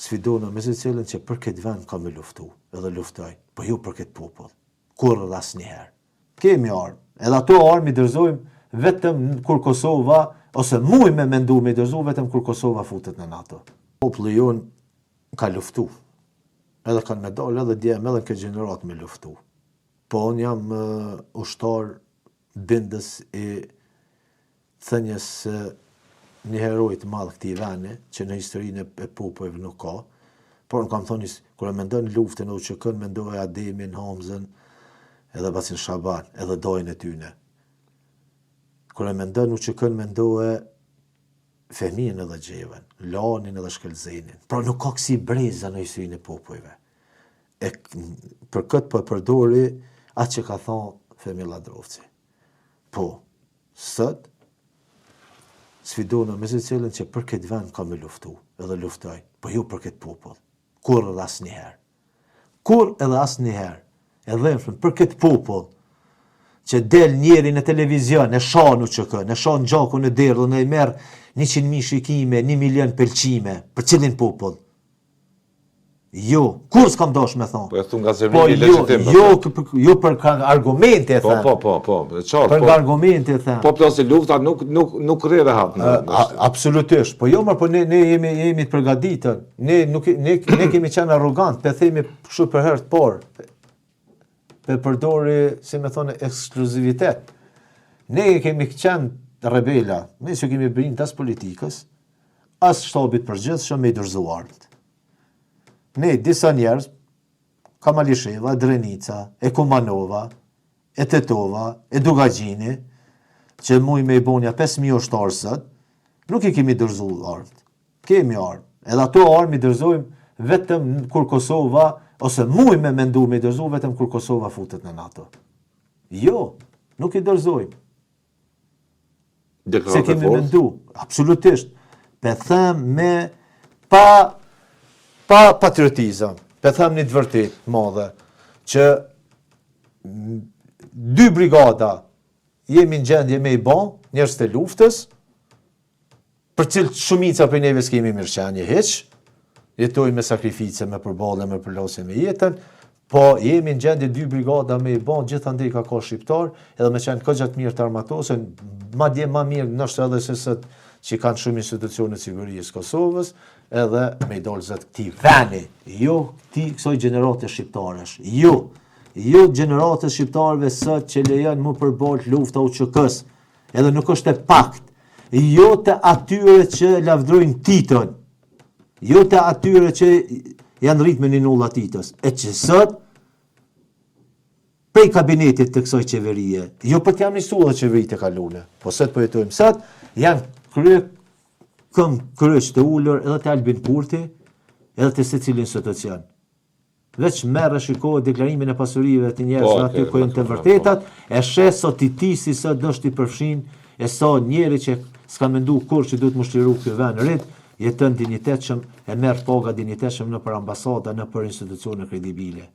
sfidona me se cilën që për këtë vend ka me luftu, edhe luftoj, po jo për këtë popull. Kur edhe asnjëherë. Kemi armë, edhe ato armë i dërzojmë vetëm kur Kosova, ose muj me mendu me i dërzu vetëm kur Kosova futet në NATO. Populli jonë ka luftu, edhe kanë me dalë edhe djemë edhe në këtë gjenerat me luftu. Po unë jam ushtar bindës i thënjes një herojt madh këtij veni, që në historinë e popujve nuk ka, por në kam thonë, kur e mendon luftën e UÇK-n, mendoj Ademin, Hamzën, edhe Basin Shaban, edhe dojnë e tyne. Kur e mendon UÇK-n, mendoj Fehmin edhe Xheven, Lanin edhe Shkelzenin. Pra nuk ka kësi breza në historinë e popujve. Për këtë po përdori atë që ka thonë Fehmi Ladrovci. Po, sot, sfidona me se cilën që për këtë vend ka me luftu, edhe luftoj, po jo për këtë popull. Kur edhe asnjëherë. Kur edhe asnjëherë. Edhe për këtë popull, që del njeri në televizion, e shon UÇK-n, e shon gjakun në derë, dhe e merr 100.000 shikime, 1 milion pëlqime, për cilin popull? Jo, kur s'kam dash me thonë. Po e thu nga zërmimi legjitim. Jo për argumente e them. Po, qartë. Për argumente e them. Po plasi lufta nuk rri rehat. Absolutisht. Po jo, po ne jemi të përgatitur. Ne kemi qenë arrogant, pe themi kështu për herë të parë. Pe përdori, si me thonë, ekskluzivitet. Ne kemi qenë rebela, ne që kemi brinjt as politikës, as shtabit përgjithshëm me i dorëzu armët. Ne, disa njerëz, Kamalisheva, Drenica, e Kumanova, e Tetova, e Dugagjini, që muj me i bonja 5.000 ushtarë sot, nuk i kemi dorëzu armët. Kemi armë. Edhe ato armë i dorëzojmë vetëm kur Kosova, ose muj me mendu me i dorëzu vetëm kur Kosova futet në NATO. Jo, nuk i dorëzojmë. Se kemi mendu, absolutisht. Pe them me pa patriotizëm, pe them një të vërtet madhe, që 2 brigada jemi në gjendje me i ban, njerëz të luftës, për cilë shumica për neve s'kemi mirëqenie hiç, jetojmë me sakrifice, me përballje, me përlasje me jetën, po jemi në gjendje 2 brigada me i ban, gjithandej ka shqiptar, edhe me qenë këgjat mirë të armatosen, madje ma mirë nështë edhe se sët që kanë shumë institucionet sigurisë Kosovës, edhe me i dolë zëtë këti veni, jo këti kësoj gjenerate shqiptaresh, jo gjenerate shqiptarëve sot që lejon mu përballë lufta UÇK-s, edhe nuk është e pakt, jo të atyre që lavdrojnë titën, jo të atyre që janë rritë me një nulla titës, e që sot, prej kabinetit të kësoj qeverie, jo për t'jam njësu dhe qeverit e kalune, po sot po jetojmë sot, janë kryq të ullur edhe të Albin Kurti, edhe të secilin institucion. Veç merre shikohet deklarimin e pasurive të njerëzve aty ku janë të vërtetat, e sheh sot i tisi sot dështë i përfshin, e sa njeri që s'ka mendu kur që duhet më shliru ky vend rit, jetën dinjitetshëm, e merr paga dinjitetshëm në për ambasada, në për institucione kredibile.